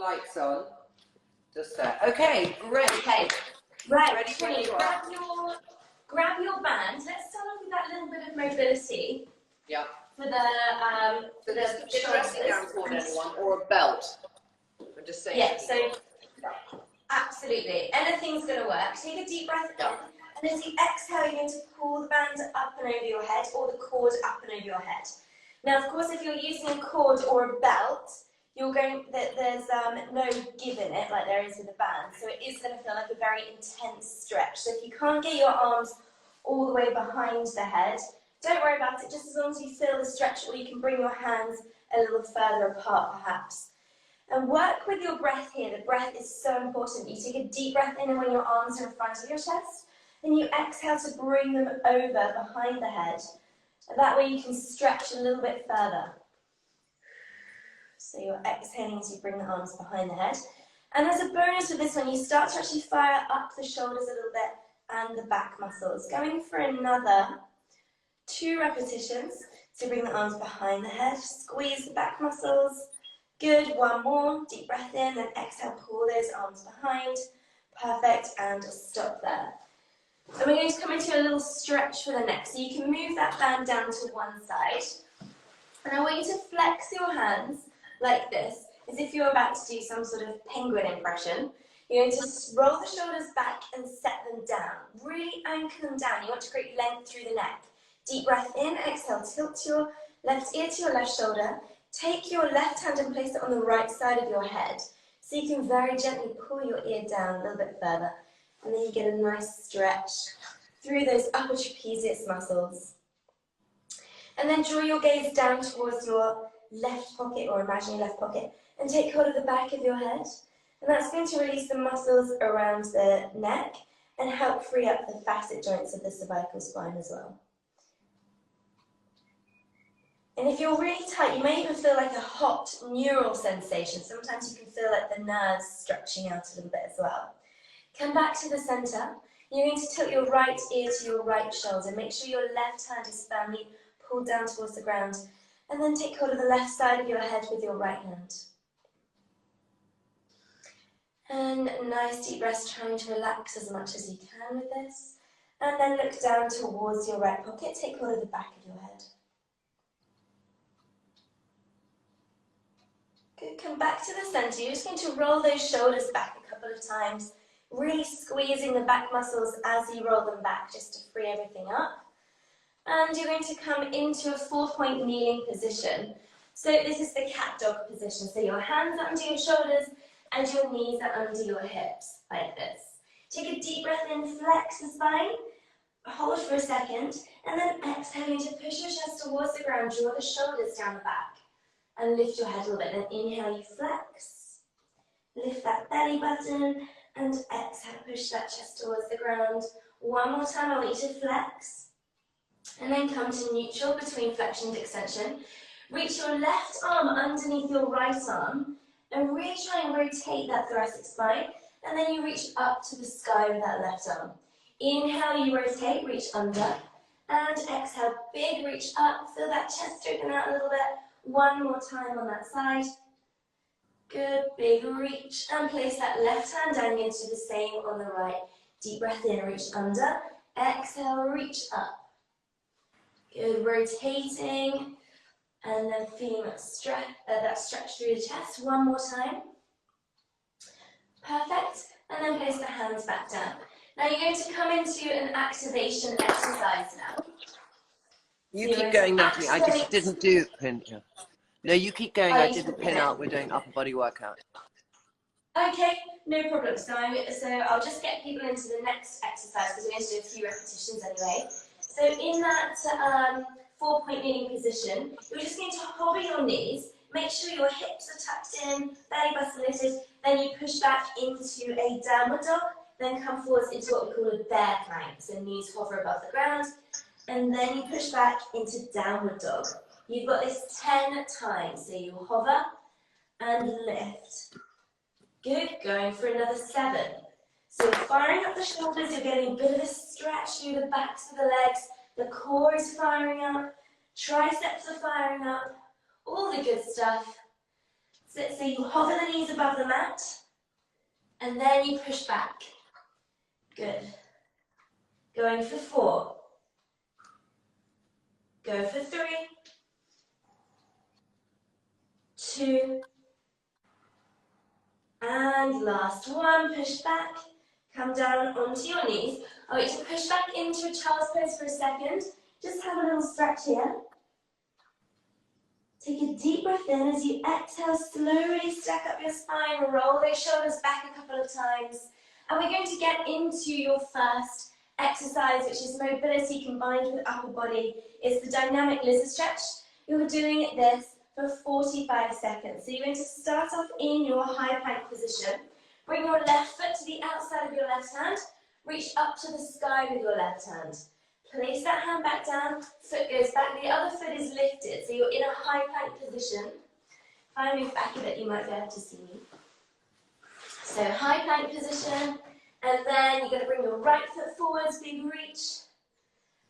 lights on. Just there. Okay, great. Okay, right, Ready for Trinny, it? grab your band. Let's start off with that little bit of mobility. Yeah. For the so there's a dressing gown for anyone or a belt. I'm just saying. Yeah, so absolutely. Anything's going to work. Take a deep breath in, and as you exhale, you're going to pull the band up and over your head, or the cord up and over your head. Now, of course, if you're using a cord or a belt, there's no give in it like there is with a band, so it is going to feel like a very intense stretch. So if you can't get your arms all the way behind the head, don't worry about it, just as long as you feel the stretch, or you can bring your hands a little further apart perhaps. And work with your breath here. The breath is so important. You take a deep breath in, and when your arms are in front of your chest, and you exhale to bring them over behind the head. And that way you can stretch a little bit further. So you're exhaling as you bring the arms behind the head. And as a bonus with this one, you start to actually fire up the shoulders a little bit and the back muscles. Going for another 2 repetitions to bring the arms behind the head. Squeeze the back muscles. Good, 1 more. Deep breath in, then exhale, pull those arms behind. Perfect, and stop there. And we're going to come into a little stretch for the neck. So you can move that band down to one side. And I want you to flex your hands like this, as if you're about to do some sort of penguin impression. You're going to roll the shoulders back and set them down. Really anchor them down. You want to create length through the neck. Deep breath in, exhale, tilt your left ear to your left shoulder. Take your left hand and place it on the right side of your head. So you can very gently pull your ear down a little bit further. And then you get a nice stretch through those upper trapezius muscles. And then draw your gaze down towards your left pocket, or imaginary left pocket, and take hold of the back of your head. And that's going to release the muscles around the neck and help free up the facet joints of the cervical spine as well. And if you're really tight, you may even feel like a hot neural sensation. Sometimes you can feel like the nerves stretching out a little bit as well. Come back to the center. You're going to tilt your right ear to your right shoulder. Make sure your left hand is firmly pulled down towards the ground. And then take hold of the left side of your head with your right hand. And a nice deep breath, trying to relax as much as you can with this. And then look down towards your right pocket. Take hold of the back of your head. Good. Come back to the center. You're just going to roll those shoulders back a couple of times, really squeezing the back muscles as you roll them back, just to free everything up. And you're going to come into a 4-point kneeling position. So this is the cat dog position. So your hands are under your shoulders and your knees are under your hips, like this. Take a deep breath in, flex the spine, hold for a second, and then exhaling to push your chest towards the ground, draw the shoulders down the back, and lift your head a little bit. Then inhale, you flex, lift that belly button, and exhale, push that chest towards the ground. One more time, I want you to flex. And then come to neutral between flexion and extension. Reach your left arm underneath your right arm and really try and rotate that thoracic spine. And then you reach up to the sky with that left arm. Inhale, you rotate, reach under. And exhale, big reach up. Feel that chest open out a little bit. One more time on that side. Good, big reach. And place that left hand down into the same on the right. Deep breath in, reach under. Exhale, reach up. Good, rotating, and then feeling that stretch through the chest. One more time. Perfect. And then place the hands back down. Now you're going to come into an activation exercise now. You keep going, Natalie. I just didn't do pin. Yeah. No, you keep going. I didn't pin out. We're doing upper body workout. Okay, no problem. So I'll just get people into the next exercise because we're going to do a few repetitions anyway. So in that 4-point kneeling position, you're just going to hover your knees, make sure your hips are tucked in, belly button lifted, then you push back into a downward dog, then come forwards into what we call a bear plank. So knees hover above the ground, and then you push back into downward dog. You've got this 10 times, so you hover and lift. Good, going for another 7. So firing up the shoulders, you're getting a bit of a stretch through the backs of the legs. The core is firing up. Triceps are firing up. All the good stuff. So let's say you hover the knees above the mat, and then you push back. Good. Going for 4. Go for 3. 2. And last one, push back. Come down onto your knees. I want you to push back into a child's pose for a second. Just have a little stretch here. Take a deep breath in. As you exhale, slowly stack up your spine, roll those shoulders back a couple of times. And we're going to get into your first exercise, which is mobility combined with upper body. It's the dynamic lizard stretch. You're doing this for 45 seconds. So you're going to start off in your high plank position. Bring your left foot to the outside of your left hand. Reach up to the sky with your left hand. Place that hand back down, foot goes back, the other foot is lifted, so you're in a high plank position. If I move back a bit, you might be able to see me. So high plank position, and then you're going to bring your right foot forwards, big reach.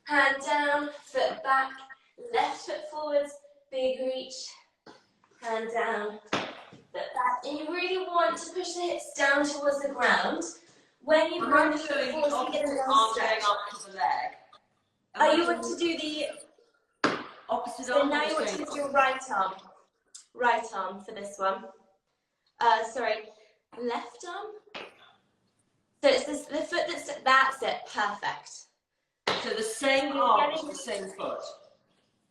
Hand down, foot back, left foot forwards, big reach. Hand down, foot back. And you really want to push the hips down towards the ground. When you bring the foot forwards, you get a little stretch. Up to the leg. Are you want to do the opposite so arm? now you want to use your right arm for this one. Sorry, left arm. So it's this, the foot that's it, perfect. So the same arm, the same foot.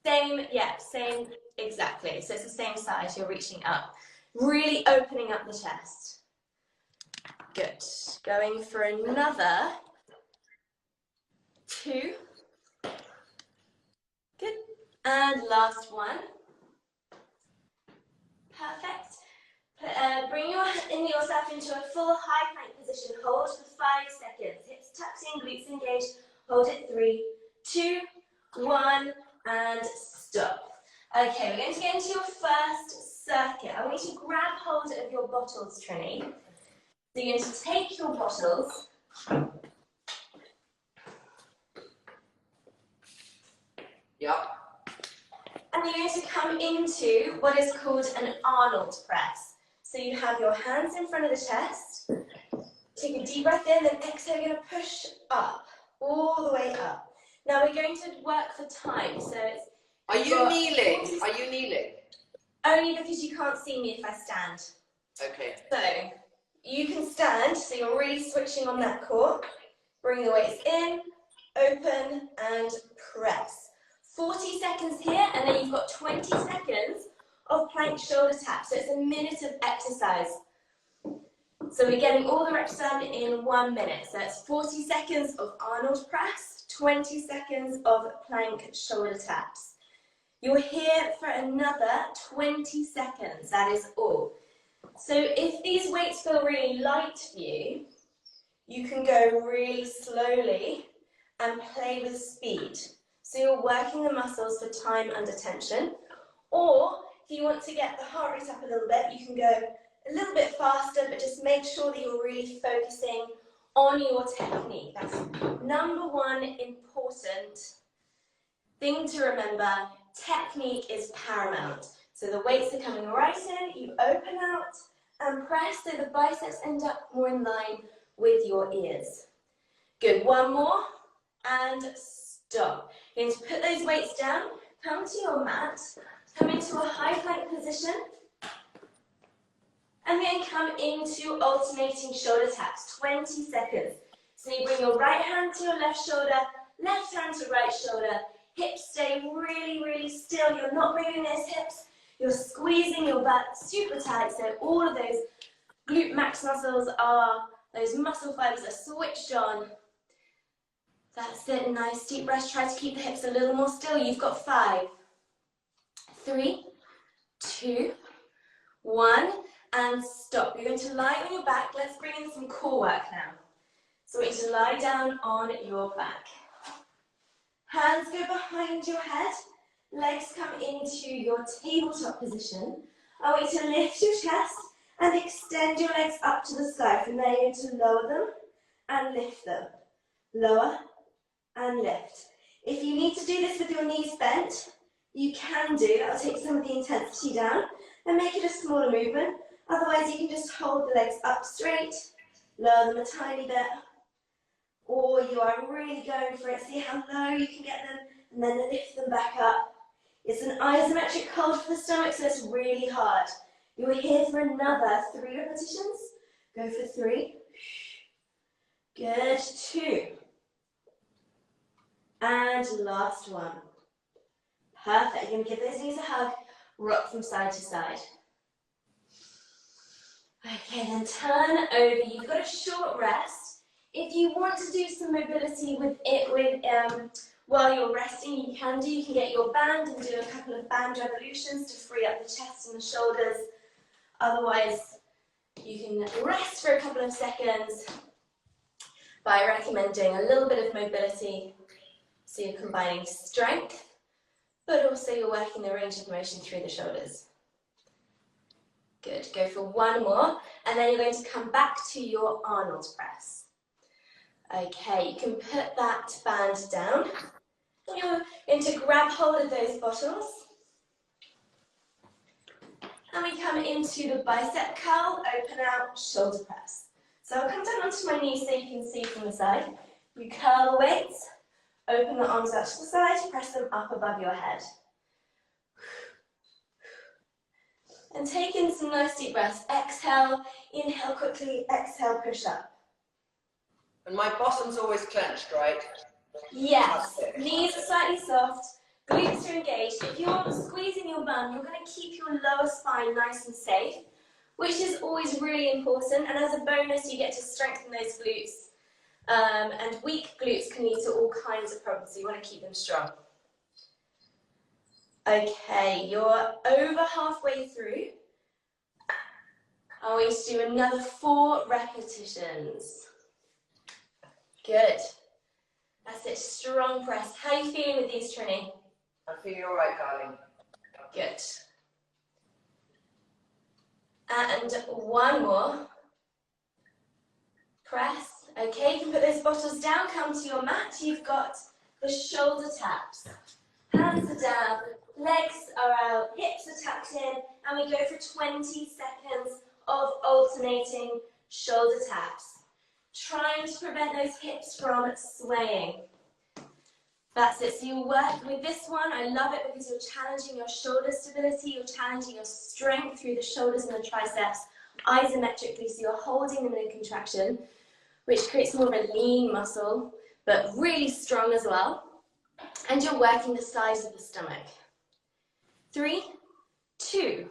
Same, yeah, same, exactly. So it's the same size, you're reaching up. Really opening up the chest. Good. Going for another 2. Good. And last one. Perfect. Bring yourself into a full high plank position. Hold for 5 seconds. Hips tucked in, glutes engaged. Hold it 3, 2, 1, and stop. Okay, we're going to get into your first circuit. I want you to grab hold of your bottles, Trinny. So you're going to take your bottles. Yep. And you're going to come into what is called an Arnold Press. So you have your hands in front of the chest. Take a deep breath in, then exhale, you're going to push up, all the way up. Now we're going to work for time. So it's. Are you kneeling? Are you kneeling? Only because you can't see me if I stand. Okay. So you can stand, so you're really switching on that core. Bring the weights in, open, and press. 40 seconds here, and then you've got 20 seconds of plank shoulder tap. So it's a minute of exercise. So we're getting all the reps done in 1 minute. So it's 40 seconds of Arnold press, 20 seconds of plank shoulder taps. You're here for another 20 seconds, that is all. So if these weights feel really light for you, you can go really slowly and play with speed. So you're working the muscles for time under tension. Or if you want to get the heart rate up a little bit, you can go a little bit faster, but just make sure that you're really focusing on your technique. That's number one important thing to remember. Technique is paramount. So the weights are coming right in, you open out and press so the biceps end up more in line with your ears. Good, one more and stop. You're going to put those weights down, come to your mat, come into a high plank position, and then come into alternating shoulder taps, 20 seconds. So you bring your right hand to your left shoulder, left hand to right shoulder, hips stay really, really still. You're not moving those hips, you're squeezing your butt super tight, so all of those glute max muscles are, those muscle fibers are switched on. That's it, nice deep breath. Try to keep the hips a little more still. You've got 5, 3, 2, 1, and stop. You're going to lie on your back. Let's bring in some core work now. So I want you to lie down on your back. Hands go behind your head. Legs come into your tabletop position. I want you to lift your chest and extend your legs up to the sky. From there, you're going to lower them and lift them. Lower and lift. If you need to do this with your knees bent, you can do. That'll take some of the intensity down. and make it a smaller movement. Otherwise, you can just hold the legs up straight, lower them a tiny bit, or you are really going for it. See how low you can get them, and then lift them back up. It's an isometric hold for the stomach, so it's really hard. You're here for another 3 repetitions. Go for 3. Good, 2. And last one. Perfect. You're going to give those knees a hug, rock from side to side. Okay, then turn over. You've got a short rest. If you want to do some mobility while you're resting, you can do. You can get your band and do a couple of band revolutions to free up the chest and the shoulders. Otherwise, you can rest for a couple of seconds by recommending a little bit of mobility. So you're combining strength, but also you're working the range of motion through the shoulders. Good, go for one more, and then you're going to come back to your Arnold press. Okay, you can put that band down. You're going to grab hold of those bottles. And we come into the bicep curl, open out, shoulder press. So I'll come down onto my knees so you can see from the side. You curl the weights, open the arms out to the side, press them up above your head. And take in some nice deep breaths. Exhale, inhale quickly, exhale, push up. And my bottom's always clenched, right? Yes, knees are slightly soft, glutes are engaged. If you're squeezing your bum, you're going to keep your lower spine nice and safe, which is always really important. And as a bonus, you get to strengthen those glutes. And weak glutes can lead to all kinds of problems, so you want to keep them strong. Okay, you're over halfway through. I want you to do another 4 repetitions. Good. That's it, strong press. How are you feeling with these, Trinny? I'm feeling all right, darling. Good. And one more. Press. Okay, you can put those bottles down, come to your mat. You've got the shoulder taps. Hands are down, legs are out, hips are tucked in, and we go for 20 seconds of alternating shoulder taps. Trying to prevent those hips from swaying. That's it. So you work with this one. I love it because you're challenging your shoulder stability, you're challenging your strength through the shoulders and the triceps isometrically, so you're holding them in a contraction, which creates more of a lean muscle, but really strong as well. And you're working the sides of the stomach. 3, 2,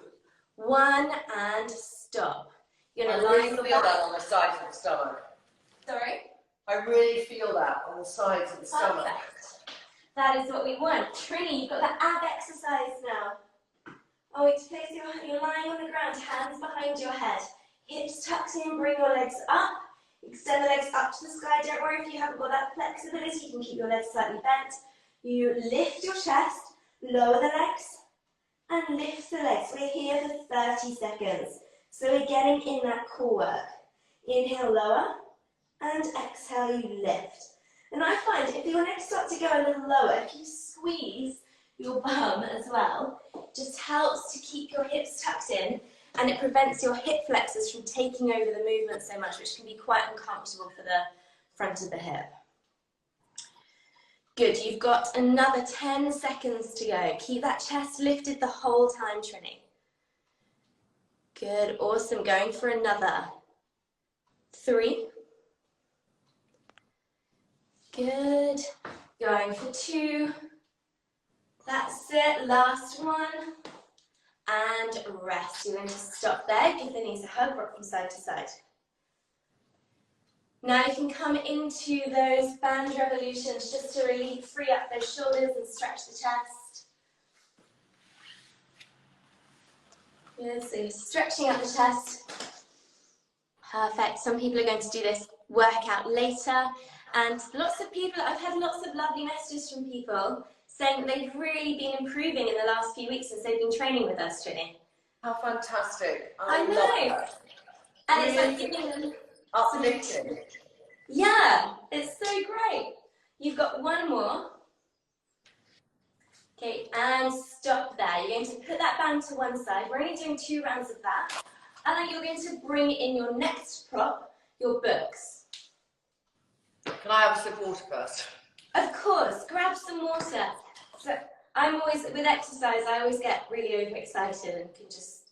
1, and stop. You're going to lie feel that on the sides of the stomach. Sorry? I really feel that on the sides of the stomach. Perfect. That is what we want. Trinny, you've got the ab exercise now. I want you to place you're lying on the ground, hands behind your head, hips tucked in, bring your legs up, extend the legs up to the sky. Don't worry if you haven't got that flexibility, you can keep your legs slightly bent. You lift your chest, lower the legs, and lift the legs. We're here for 30 seconds. So we're getting in that core work. Inhale, lower, and exhale, you lift. And I find if your legs start to go a little lower, if you squeeze your bum as well, it just helps to keep your hips tucked in, and it prevents your hip flexors from taking over the movement so much, which can be quite uncomfortable for the front of the hip. Good, you've got another 10 seconds to go. Keep that chest lifted the whole time, Trinny. Good, awesome. Going for another 3. Good. Going for 2. That's it. Last one. And rest. You're going to stop there. Give the knees a hug, rock from side to side. Now you can come into those band revolutions just to really free up those shoulders and stretch the chest. Good, so you're stretching out the chest. Perfect. Some people are going to do this workout later. And lots of people, I've had lots of lovely messages from people saying that they've really been improving in the last few weeks since they've been training with us, Trinny. How fantastic. I know. Love that. And really it's like giving them uplifting. Yeah, it's so great. You've got one more. Okay, and stop there. You're going to put that band to one side. We're only doing 2 rounds of that. And then you're going to bring in your next prop, your books. Can I have a sip of water first? Of course, grab some water. So I'm always, with exercise, I always get really overexcited and can just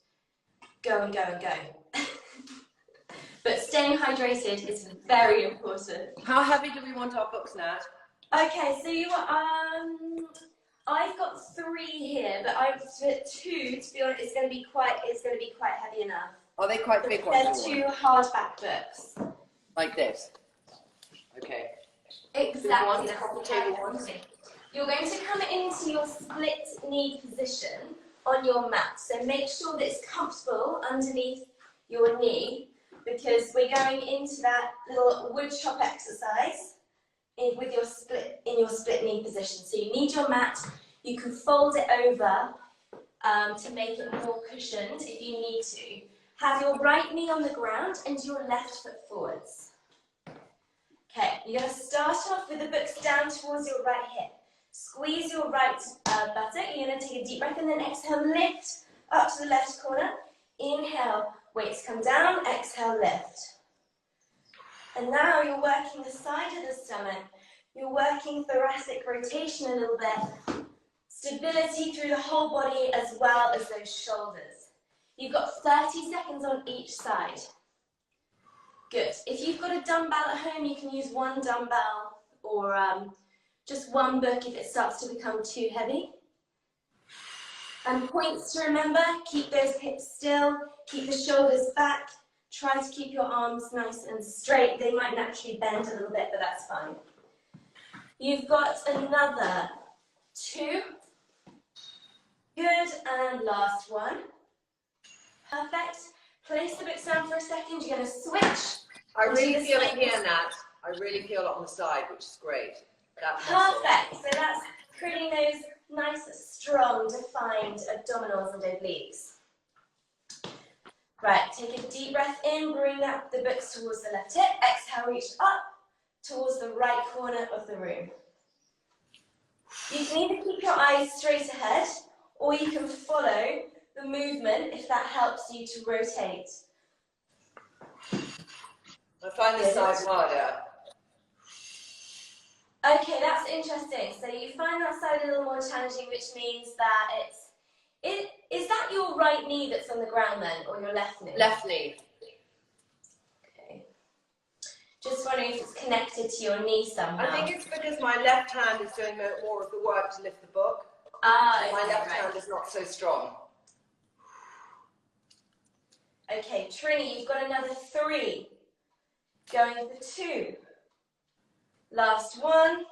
go and go and go. But staying hydrated is very important. How heavy do we want our books, Nat? Okay, so I've got 3 here, but I've put 2. To be honest, it's going to be quite heavy enough. Are they quite big ones? They're 2 hardback books. Like this. Okay. Exactly. The coffee table ones. You're going to come into your split knee position on your mat. So make sure that it's comfortable underneath your knee, because we're going into that little wood chop exercise with your split knee position. So you need your mat. You can fold it over to make it more cushioned if you need to. Have your right knee on the ground and your left foot forwards. Okay, you're going to start off with the books down towards your right hip. Squeeze your right buttock. You're going to take a deep breath and then exhale, lift up to the left corner. Inhale, weights come down, exhale, lift. And now you're working the side of the stomach. You're working thoracic rotation a little bit. Stability through the whole body as well as those shoulders. You've got 30 seconds on each side. Good. If you've got a dumbbell at home, you can use 1 dumbbell or just 1 book if it starts to become too heavy. And points to remember, keep those hips still, keep the shoulders back, try to keep your arms nice and straight. They might naturally bend a little bit, but that's fine. You've got another 2. Good, and last one. Perfect. Place the books down for a second. You're going to switch. I really feel it here, Nat. I really feel it on the side, which is great. Perfect. So that's creating those nice, strong, defined abdominals and obliques. Right, take a deep breath in, bring the books towards the left hip. Exhale, reach up towards the right corner of the room. You can either keep your eyes straight ahead, or you can follow the movement if that helps you to rotate. I find this side harder. Okay, that's interesting. So you find that side a little more challenging, which means that is that your right knee that's on the ground then, or your left knee? Left knee. Okay. Just wondering if it's connected to your knee somehow. I think it's because my left hand is doing more of the work to lift the book. Okay, my left hand is not so strong. Okay, Trinny, you've got another 3. Going for 2. Last 1.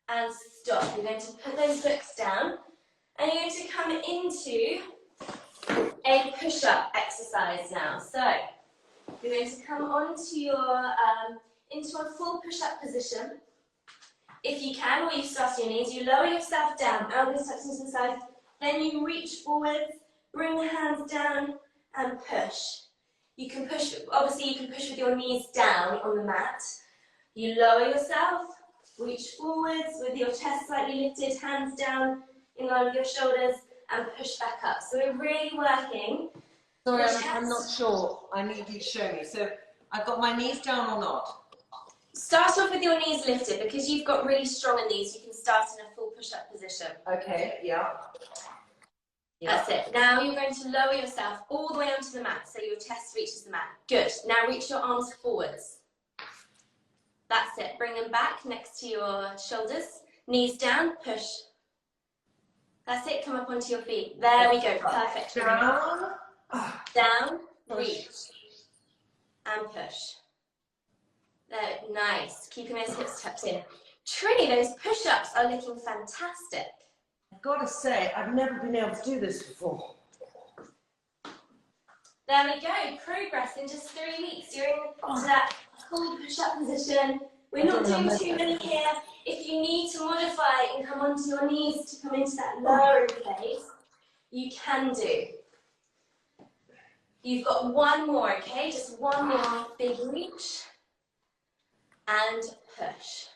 And stop. You're going to put those books down. And you're going to come into a push-up exercise now. So, you're going to come onto your, into a full push-up position. If you can, or you start on your knees, you lower yourself down, elbows tucked into the side. Then you reach forwards, bring the hands down, and push. You can push, obviously you can push with your knees down on the mat. You lower yourself, reach forwards with your chest slightly lifted, hands down in line with your shoulders, and push back up. So we're really working. Sorry, I'm not sure. I need you to show me. So I've got my knees down or not? Start off with your knees lifted. Because you've got really strong knees, you can start in a full push-up position. Okay, yeah. That's it. Now you're going to lower yourself all the way onto the mat, so your chest reaches the mat. Good. Now reach your arms forwards. That's it. Bring them back next to your shoulders. Knees down, push. That's it. Come up onto your feet. There we go. Perfect. Down. Down, reach, and push. There, nice. Keeping those hips tucked in. Trinny, those push-ups are looking fantastic. I've got to say, I've never been able to do this before. There we go. Progress in just 3 weeks. You're into that full push-up position. We're not doing too many here. If you need to modify and come onto your knees to come into that lowering phase, you can do. You've got 1 more, okay? Just 1 more big reach and push.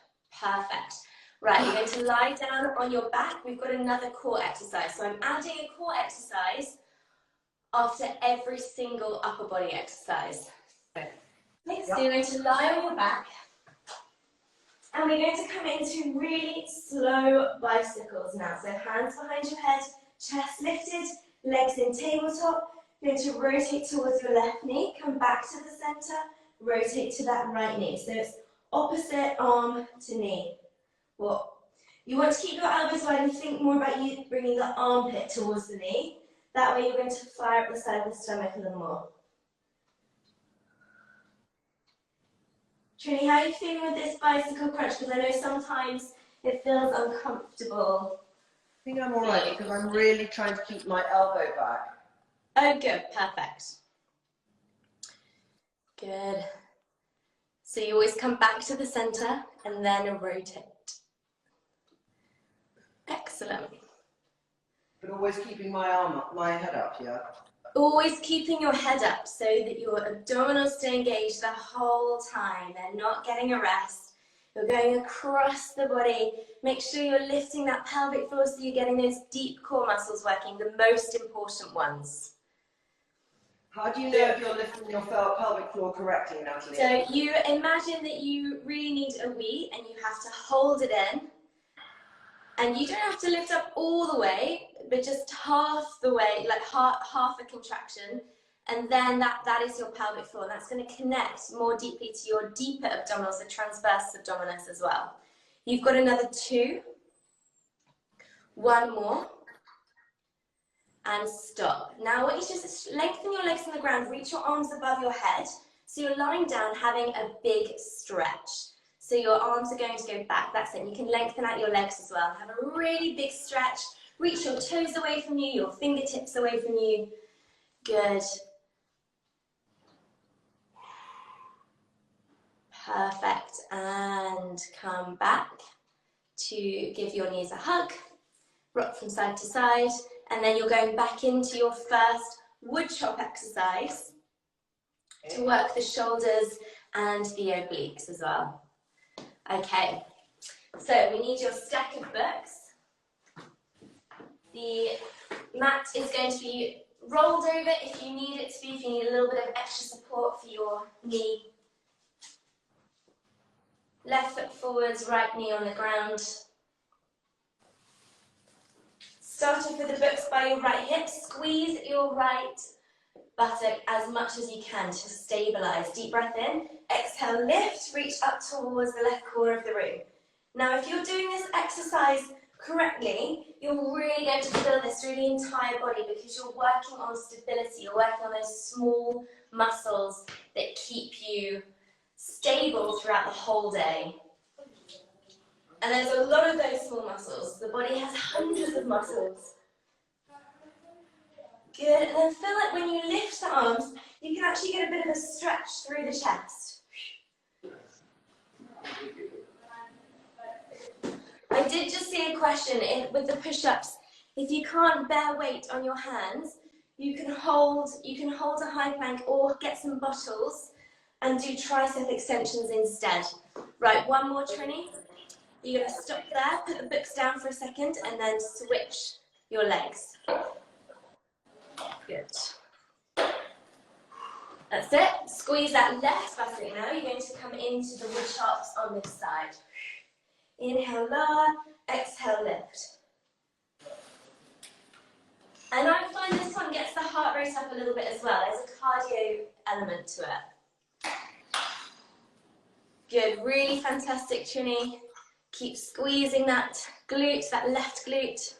Perfect. Right, you're going to lie down on your back. We've got another core exercise. So I'm adding a core exercise after every single upper body exercise. Okay, so you're going to lie on your back. And we're going to come into really slow bicycles now. So hands behind your head, chest lifted, legs in tabletop. You're going to rotate towards your left knee, come back to the center, rotate to that right knee. So it's opposite arm to knee. Well, you want to keep your elbows wide and think more about you bringing the armpit towards the knee. That way you're going to fire up the side of the stomach a little more. Trinny, how are you feeling with this bicycle crunch? Because I know sometimes it feels uncomfortable. I think I'm all right because I'm really trying to keep my elbow back. Oh, good. Perfect. Good. So you always come back to the center and then rotate. Excellent. But always keeping my arm up, my head up, yeah? Always keeping your head up so that your abdominals stay engaged the whole time. They're not getting a rest. You're going across the body. Make sure you're lifting that pelvic floor so you're getting those deep core muscles working, the most important ones. How do you know if you're lifting your pelvic floor correctly, Natalie? So you imagine that you really need a wee and you have to hold it in. And you don't have to lift up all the way, but just half the way, like half a contraction. And then that is your pelvic floor. And that's going to connect more deeply to your deeper abdominals, the transverse abdominis as well. You've got another 2. 1 more. And stop. Now I want you to just lengthen your legs on the ground, reach your arms above your head. So you're lying down having a big stretch. So your arms are going to go back, that's it. You can lengthen out your legs as well. Have a really big stretch. Reach your toes away from you, your fingertips away from you. Good. Perfect. And come back to give your knees a hug. Rock from side to side. And then you're going back into your first wood chop exercise to work the shoulders and the obliques as well. Okay, so we need your stack of books. The mat is going to be rolled over if you need it to be, if you need a little bit of extra support for your knee. Left foot forwards, right knee on the ground. Start off with the books by your right hip. Squeeze your right buttock as much as you can to stabilize. Deep breath in. Exhale, lift, reach up towards the left corner of the room. Now, if you're doing this exercise correctly, you're really going to feel this through the entire body because you're working on stability. You're working on those small muscles that keep you stable throughout the whole day. And there's a lot of those small muscles. The body has hundreds of muscles. Good, and then feel like when you lift the arms, you can actually get a bit of a stretch through the chest. I did just see a question with the push-ups. If you can't bear weight on your hands, you can hold a high plank or get some bottles and do tricep extensions instead. Right, one more, Trinny. You're going to stop there, put the books down for a second, and then switch your legs. Good. That's it. Squeeze that left buttock now. You're going to come into the wood chops on this side. Inhale, lower. Exhale, lift. And I find this one gets the heart rate up a little bit as well. There's a cardio element to it. Good. Really fantastic, Trinny. Keep squeezing that glute, that left glute.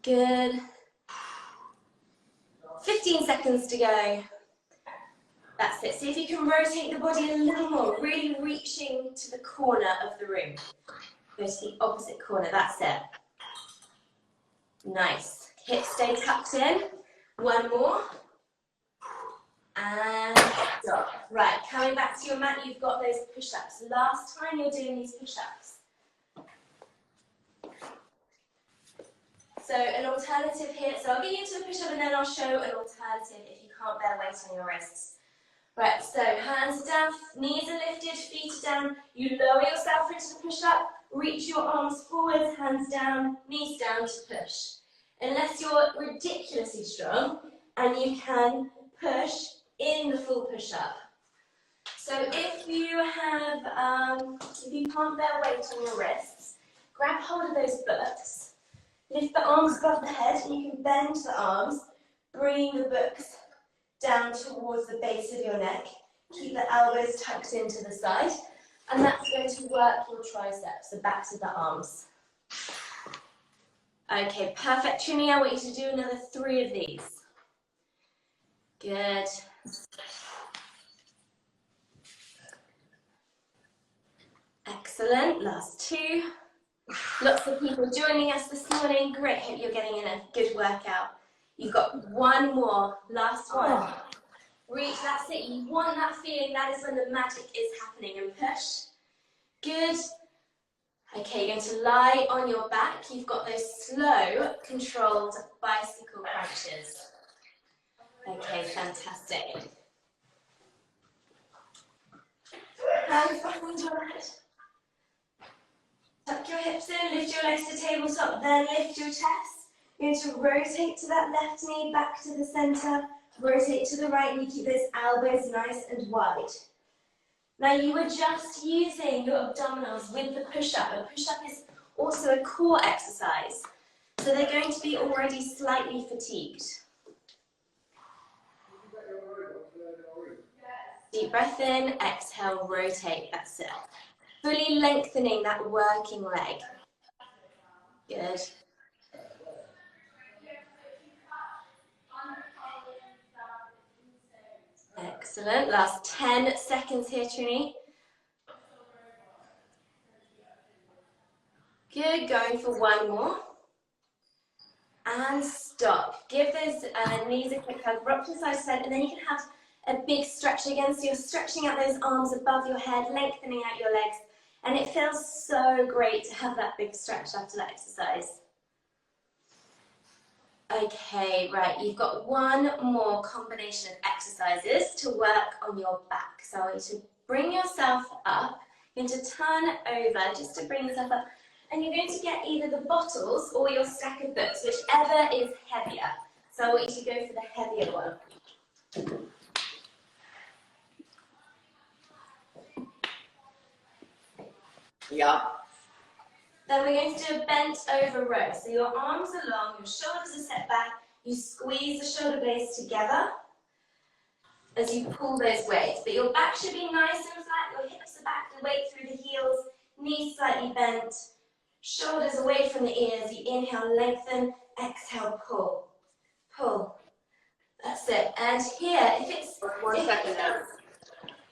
Good. 15 seconds to go. That's it. See if you can rotate the body a little more, really reaching to the corner of the room. Go to the opposite corner, that's it. Nice. Hips stay tucked in. One more. And stop. Right, coming back to your mat, you've got those push-ups. Last time you're doing these push-ups. So an alternative here, so I'll get you into the push-up and then I'll show an alternative if you can't bear weight on your wrists. Right, so hands are down, knees are lifted, feet are down. You lower yourself into the push-up, reach your arms forwards, hands down, knees down to push. Unless you're ridiculously strong and you can push in the full push-up. So if you can't bear weight on your wrists, grab hold of those books, lift the arms above the head, and you can bend the arms, bringing the books down towards the base of your neck. Keep the elbows tucked into the side, and that's going to work your triceps, the backs of the arms. Okay, perfect. Trinny, I want you to do another 3 of these. Good. Excellent. Last 2. Lots of people joining us this morning. Great. Hope you're getting in a good workout. You've got 1 more. Last one. Reach. That's it. You want that feeling. That is when the magic is happening. And push. Good. Okay, you're going to lie on your back. You've got those slow, controlled bicycle crunches. Okay, fantastic. Hands behind your head. Tuck your hips in, lift your legs to tabletop, then lift your chest. You're going to rotate to that left knee, back to the center. Rotate to the right knee, keep those elbows nice and wide. Now you were just using your abdominals with the push-up. A push-up is also a core exercise. So they're going to be already slightly fatigued. Deep breath in, exhale, rotate, that's it. Fully lengthening that working leg. Good. Excellent. Last 10 seconds here, Trinny. Good. Going for 1 more. And stop. Give those knees a quick hug. Rock from side to side, and then you can have a big stretch again. So you're stretching out those arms above your head, lengthening out your legs. And it feels so great to have that big stretch after that exercise. Okay, right, you've got 1 more combination of exercises to work on your back. So I want you to bring yourself up. You're going to turn over just to bring yourself up. And you're going to get either the bottles or your stack of books, whichever is heavier. So I want you to go for the heavier one. Yeah. Then we're going to do a bent over row. So your arms are long, your shoulders are set back, you squeeze the shoulder blades together as you pull those weights. But your back should be nice and flat, your hips are back, the weight through the heels, knees slightly bent, shoulders away from the ears. You inhale, lengthen, exhale, pull, pull. That's it. And here, if it's... 1 second now.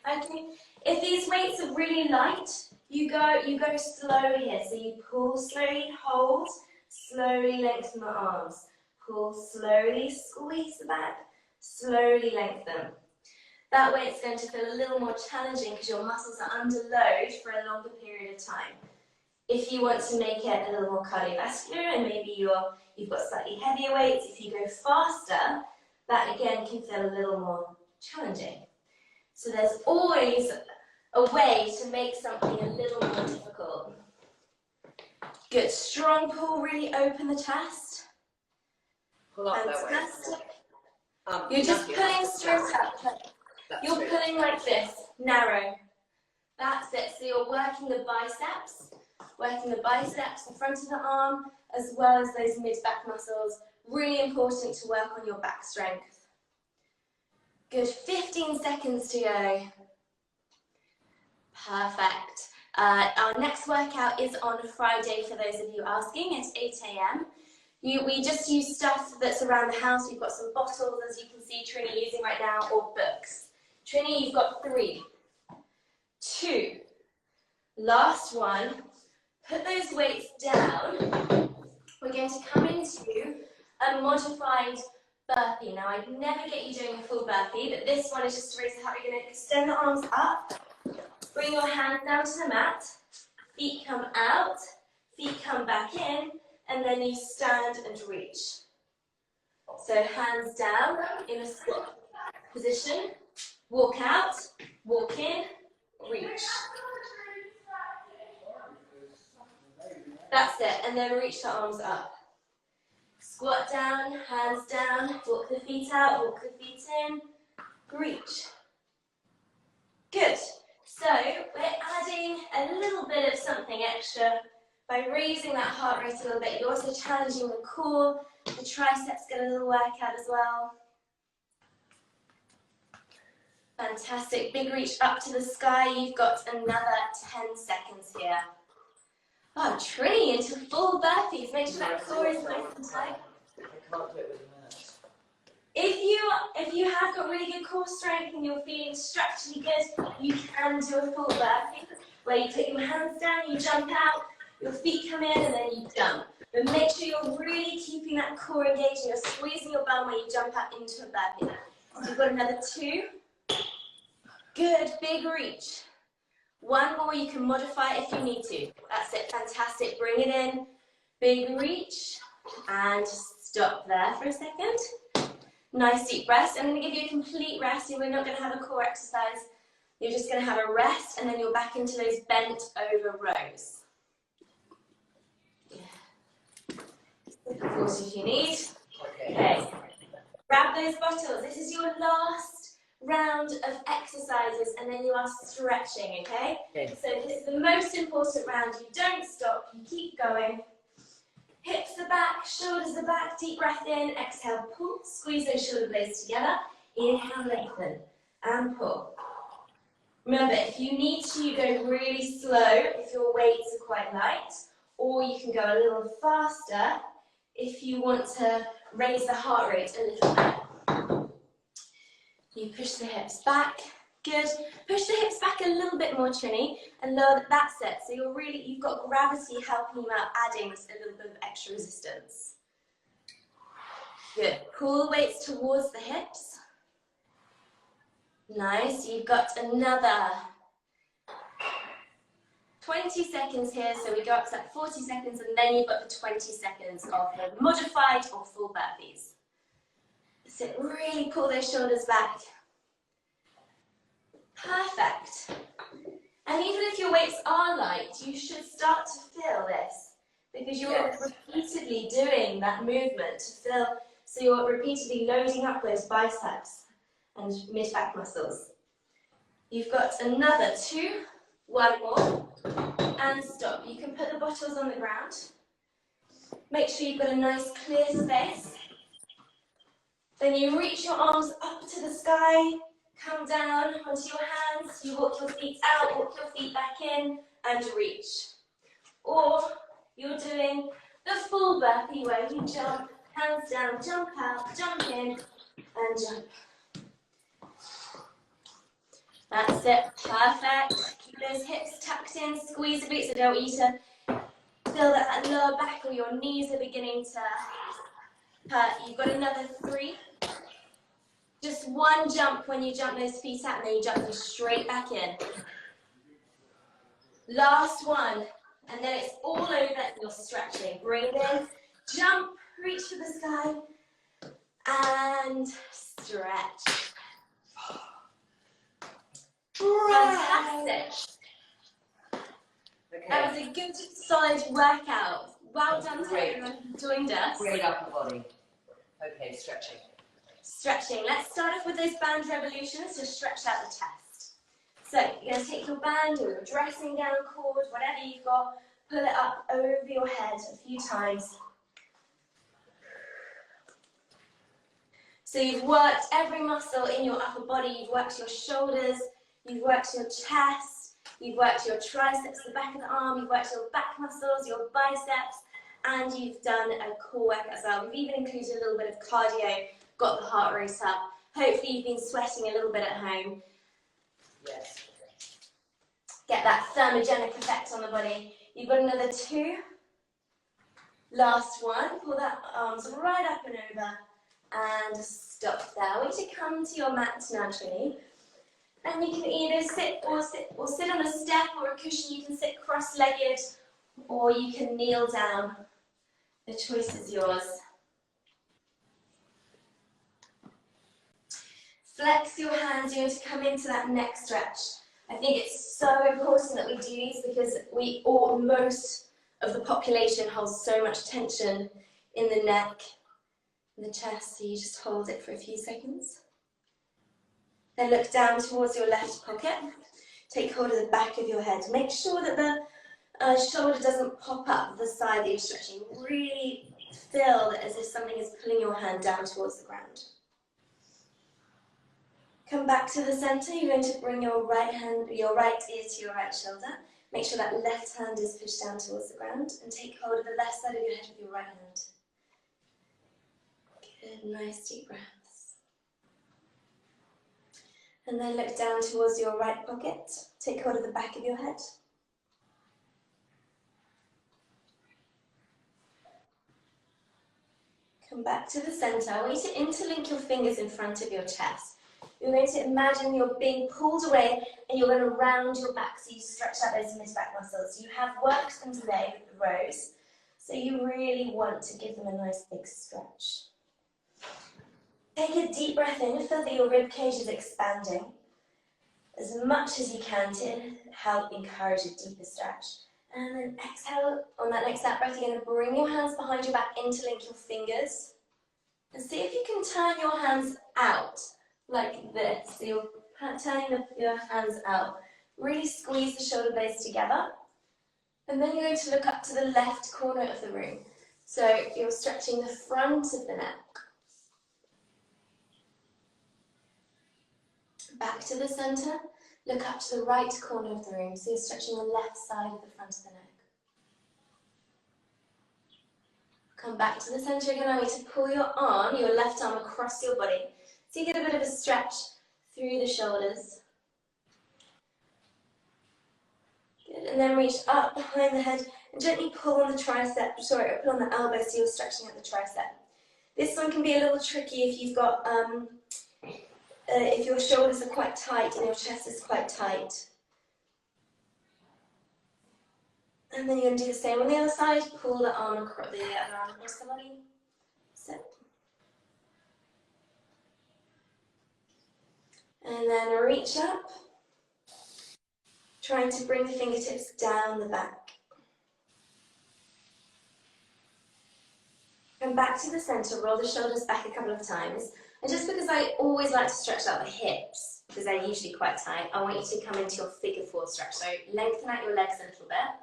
Okay. If these weights are really light, you go slow here. So you pull slowly, hold, slowly lengthen the arms. Pull slowly, squeeze the back, slowly lengthen. That way it's going to feel a little more challenging because your muscles are under load for a longer period of time. If you want to make it a little more cardiovascular and maybe you've got slightly heavier weights, if you go faster, that again can feel a little more challenging. So there's always a way to make something a little more difficult. Good, strong pull, really open the chest. Pull up that fantastic. way. You're just pulling straight up. You're pulling like this, narrow. That's it, so you're working the biceps, the front of the arm, as well as those mid-back muscles. Really important to work on your back strength. Good, 15 seconds to go. Perfect. Our next workout is on Friday for those of you asking at 8 AM. We just use stuff that's around the house. We've got some bottles, as you can see Trinny using right now, or books. Trinny, you've got 3, 2, last one. Put those weights down. We're going to come into a modified burpee. Now, I'd never get you doing a full burpee, but this one is just to raise the heart. You're going to extend the arms up. Bring your hands down to the mat, feet come out, feet come back in, and then you stand and reach. So hands down in a squat position, walk out, walk in, reach. That's it, and then reach the arms up. Squat down, hands down, walk the feet out, walk the feet in, reach. Good. So we're adding a little bit of something extra by raising that heart rate a little bit. You're also challenging the core, the triceps get a little workout as well. Fantastic. Big reach up to the sky. You've got another 10 seconds here. Oh, Trinny into full burpees. Make sure that core is nice and tight. I can't do it with a minute. If you have got really good core strength and you're feeling structurally good, you can do a full burpee where you put your hands down, you jump out, your feet come in, and then you jump. But make sure you're really keeping that core engaged and you're squeezing your bum when you jump out into a burpee. So you've got another 2. Good, big reach. 1 more, you can modify if you need to. That's it, fantastic. Bring it in, big reach, and stop there for a second. Nice deep rest. I'm going to give you a complete rest. We're not going to have a core exercise. You're just going to have a rest, and then you're back into those bent over rows. Of course, if you need. Okay. Grab those bottles. This is your last round of exercises, and then you are stretching, okay? So this is the most important round. You don't stop. You keep going. Hips are back, shoulders are back. Deep breath in. Exhale, pull. Squeeze those shoulder blades together. Inhale, lengthen, and pull. Remember, if you need to, you go really slow if your weights are quite light, or you can go a little faster if you want to raise the heart rate a little bit. You push the hips back. Good. Push the hips back a little bit more, Trinny, and lower. That's it. So you've got gravity helping you out, adding a little bit of extra resistance. Good. Pull the weights towards the hips. Nice. You've got another 20 seconds here, so we go up to that 40 seconds, and then you've got the 20 seconds of the modified or full burpees. So really pull those shoulders back. Perfect. And even if your weights are light, you should start to feel this, because you're repeatedly doing that movement to feel, so you're repeatedly loading up those biceps and mid-back muscles. You've got another 2, 1 more, and stop. You can put the bottles on the ground. Make sure you've got a nice clear space. Then you reach your arms up to the sky, come down onto your hands, you walk your feet out, walk your feet back in, and reach. Or you're doing the full burpee where you jump, hands down, jump out, jump in, and jump. That's it, perfect. Keep those hips tucked in, squeeze the glutes. I don't want you to feel that lower back or your knees are beginning to hurt. You've got another 3. Just 1 jump when you jump those feet out, and then you jump them straight back in. Last 1, and then it's all over. You're stretching. Bring it in, jump, reach for the sky, and stretch. Fantastic. Okay. That was a good, solid workout. Well done to everyone who joined us. Great upper body. Okay, stretching. Stretching. Let's start off with those band revolutions to stretch out the chest. So you're going to take your band or your dressing gown cord, whatever you've got, pull it up over your head a few times. So you've worked every muscle in your upper body. You've worked your shoulders, you've worked your chest, you've worked your triceps, the back of the arm, you've worked your back muscles, your biceps, and you've done a core workout as well. We've even included a little bit of cardio, got the heart rate up. Hopefully you've been sweating a little bit at home. Yes. Get that thermogenic effect on the body. You've got another 2. Last 1. Pull that arms right up and over. And stop there. I want you to come to your mat now, Trinny. And you can either sit on a step or a cushion. You can sit cross-legged, or you can kneel down. The choice is yours. Flex your hands. You're going to come into that neck stretch. I think it's so important that we do these because most of the population holds so much tension in the neck and the chest, so you just hold it for a few seconds. Then look down towards your left pocket. Take hold of the back of your head. Make sure that the shoulder doesn't pop up the side that you're stretching. Really feel as if something is pulling your hand down towards the ground. Come back to the center. You're going to bring your right ear to your right shoulder. Make sure that left hand is pushed down towards the ground, and take hold of the left side of your head with your right hand. Good, nice deep breaths. And then look down towards your right pocket. Take hold of the back of your head. Come back to the center. I want you to interlink your fingers in front of your chest. You're going to imagine you're being pulled away and you're going to round your back so you stretch out those mid-back muscles. You have worked them today with the rows, so you really want to give them a nice big stretch. Take a deep breath in, feel that your rib cage is expanding as much as you can to help encourage a deeper stretch. And then exhale, on that next out breath, you're going to bring your hands behind your back, interlink your fingers, and see if you can turn your hands out like this. So you're turning your hands out. Really squeeze the shoulder blades together. And then you're going to look up to the left corner of the room. So you're stretching the front of the neck. Back to the center. Look up to the right corner of the room. So you're stretching the left side of the front of the neck. Come back to the center again. I want you to pull your left arm across your body. So you get a bit of a stretch through the shoulders. Good, and then reach up behind the head and gently pull on the pull on the elbow so you're stretching out the tricep. This one can be a little tricky if you've got, if your shoulders are quite tight and your chest is quite tight. And then you're going to do the same on the other side. Pull the arm across the body. Sit. And then reach up, trying to bring the fingertips down the back. Come back to the center, roll the shoulders back a couple of times. And just because I always like to stretch out the hips, because they're usually quite tight, I want you to come into your figure four stretch. So lengthen out your legs a little bit.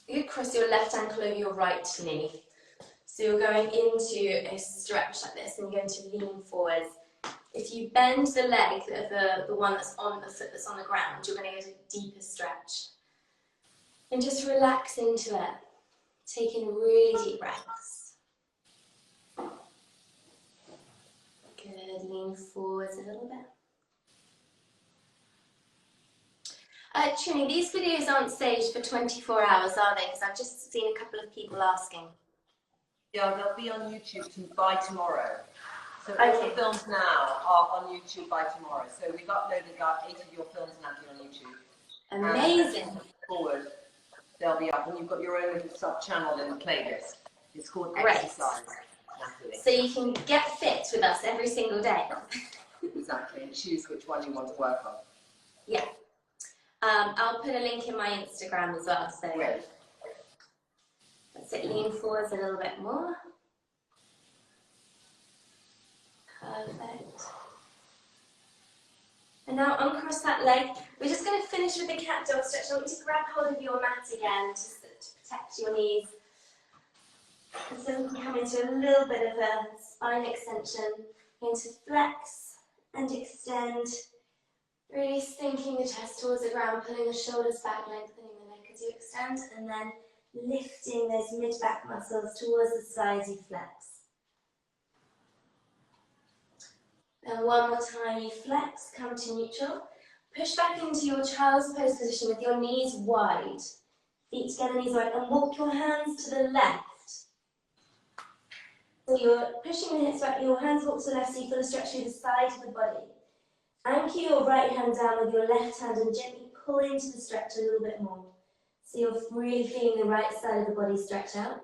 You cross your left ankle over your right knee. So you're going into a stretch like this, and you're going to lean forwards. If you bend the leg, the one that's on the foot that's on the ground, you're going to get a deeper stretch. And just relax into it. Take in really deep breaths. Good, lean forwards a little bit. Trinny, these videos aren't staged for 24 hours, are they? Because I've just seen a couple of people asking. Yeah, they'll be on YouTube by tomorrow. So all the films now are on YouTube by tomorrow. So we've uploaded about 8 of your films, Nathalie, on YouTube. Amazing. And forward, they'll be up, and you've got your own little sub-channel in the playlist. It's called Exercise, Nathalie. So you can get fit with us every single day. Exactly, and choose which one you want to work on. Yeah. I'll put a link in my Instagram as well. So Great. That's it. Lean forwards a little bit more. Perfect. And now uncross that leg. We're just going to finish with the cat dog stretch. I want you to grab hold of your mat again just to protect your knees. And so we can come into a little bit of a spine extension. Going to flex and extend. Really sinking the chest towards the ground, pulling the shoulders back, lengthening the neck as you extend, and then lifting those mid-back muscles towards the sides you flex. And one more time you flex, come to neutral. Push back into your child's pose position with your knees wide. Feet together, knees wide, and walk your hands to the left. So you're pushing the hips back, your hands walk to the left so you feel a stretch through the side of the body. Anchor your right hand down with your left hand and gently pull into the stretch a little bit more. So you're really feeling the right side of the body stretch out.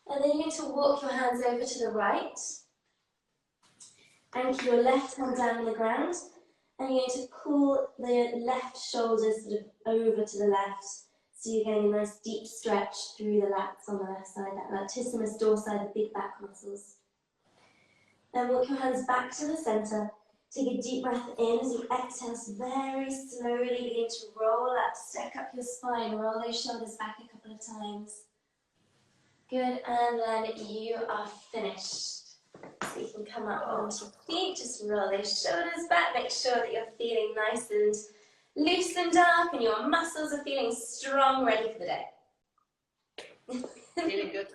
And then you're going to walk your hands over to the right. Anchor your left hand down on the ground. And you're going to pull the left shoulders sort of over to the left. So you're getting a nice deep stretch through the lats on the left side, that latissimus dorsi, the big back muscles. Then walk your hands back to the center. Take a deep breath in as you exhale, so very slowly begin to roll up, stack up your spine, roll those shoulders back a couple of times. Good, and then you are finished. So you can come up onto your feet, just roll those shoulders back, make sure that you're feeling nice and loosened up and your muscles are feeling strong, ready for the day. Feeling good.